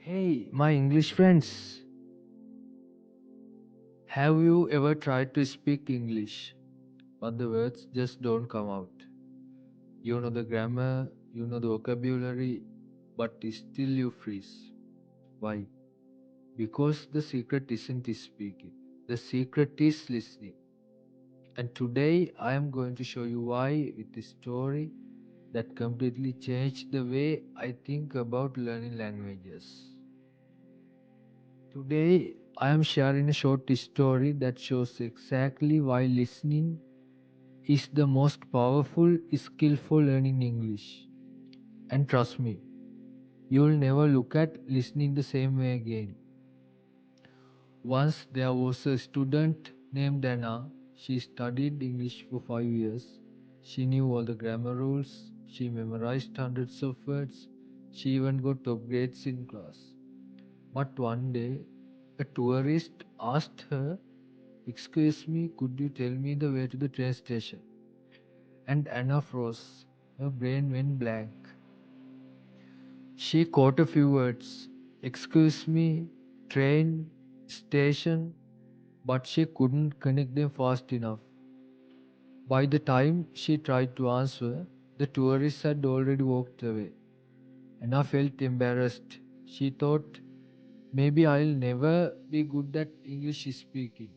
Hey, my English friends, have you ever tried to speak English, but the words just don't come out? You know the grammar, you know the vocabulary, but still you freeze. Why? Because the secret isn't speaking, the secret is listening. And today I am going to show you why with a story that completely changed the way I think about learning languages. Today, I am sharing a short story that shows exactly why listening is the most powerful skill for learning English. And trust me, you'll never look at listening the same way again. Once there was a student named Anna. She studied English for 5 years. She knew all the grammar rules, she memorized hundreds of words, she even got top grades in class. But one day, a tourist asked her, "Excuse me, could you tell me the way to the train station?" And Anna froze. Her brain went blank. She caught a few words. "Excuse me, train, station," but she couldn't connect them fast enough. By the time she tried to answer, the tourist had already walked away. Anna felt embarrassed. She thought, maybe I'll never be good at English speaking.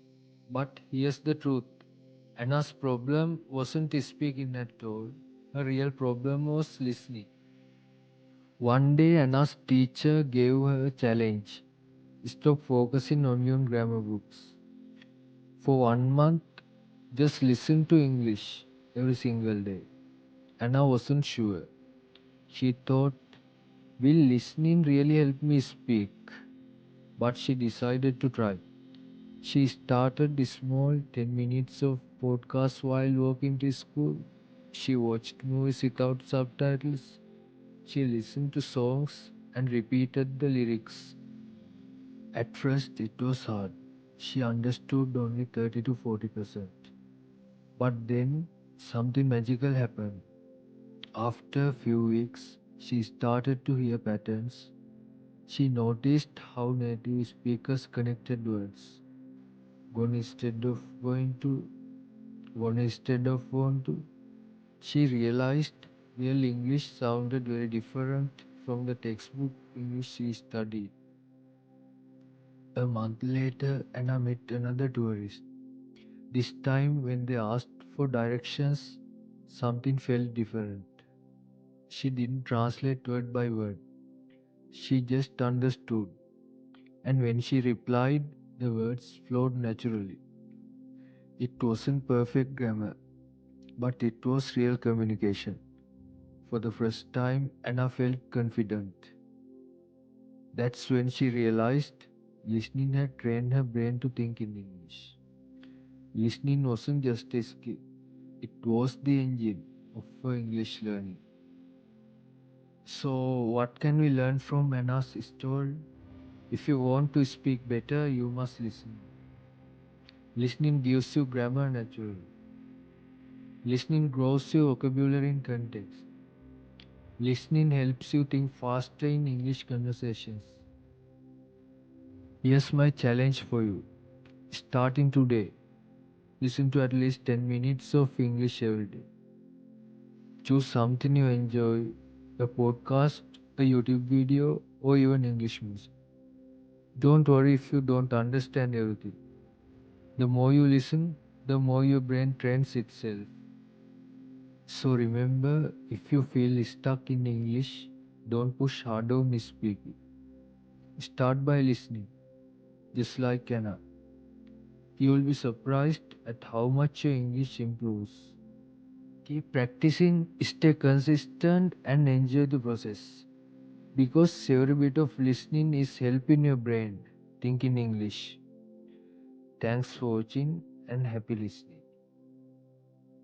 But here's the truth. Anna's problem wasn't speaking at all. Her real problem was listening. One day, Anna's teacher gave her a challenge. Stop focusing only on grammar books. For 1 month, just listen to English every single day. Anna wasn't sure. She thought, will listening really help me speak? But she decided to try. She started small 10 minutes of podcasts while walking to school. She watched movies without subtitles. She listened to songs and repeated the lyrics. At first, it was hard. She understood only 30 to 40%. But then something magical happened. After a few weeks, she started to hear patterns. She noticed how native speakers connected words. Gone instead of going to, one instead of want to. She realized real English sounded very different from the textbook English she studied. A month later, Anna met another tourist. This time, when they asked for directions, something felt different. She didn't translate word by word, she just understood. And when she replied, the words flowed naturally. It wasn't perfect grammar, but it was real communication. For the first time, Anna felt confident. That's when she realized listening had trained her brain to think in English. Listening wasn't just a skill, it was the engine of her English learning. So, what can we learn from Anna's story? If you want to speak better, you must listen. Listening gives you grammar naturally. Listening grows your vocabulary in context. Listening helps you think faster in English conversations. Here's my challenge for you. Starting today, listen to at least 10 minutes of English every day. Choose something you enjoy, a podcast, a YouTube video, or even English music. Don't worry if you don't understand everything. The more you listen, the more your brain trains itself. So remember, if you feel stuck in English, don't push hard on speaking. Start by listening, just like Anna. You will be surprised at how much your English improves. Keep practicing, stay consistent, and enjoy the process. Because every bit of listening is helping your brain think in English. Thanks for watching and happy listening.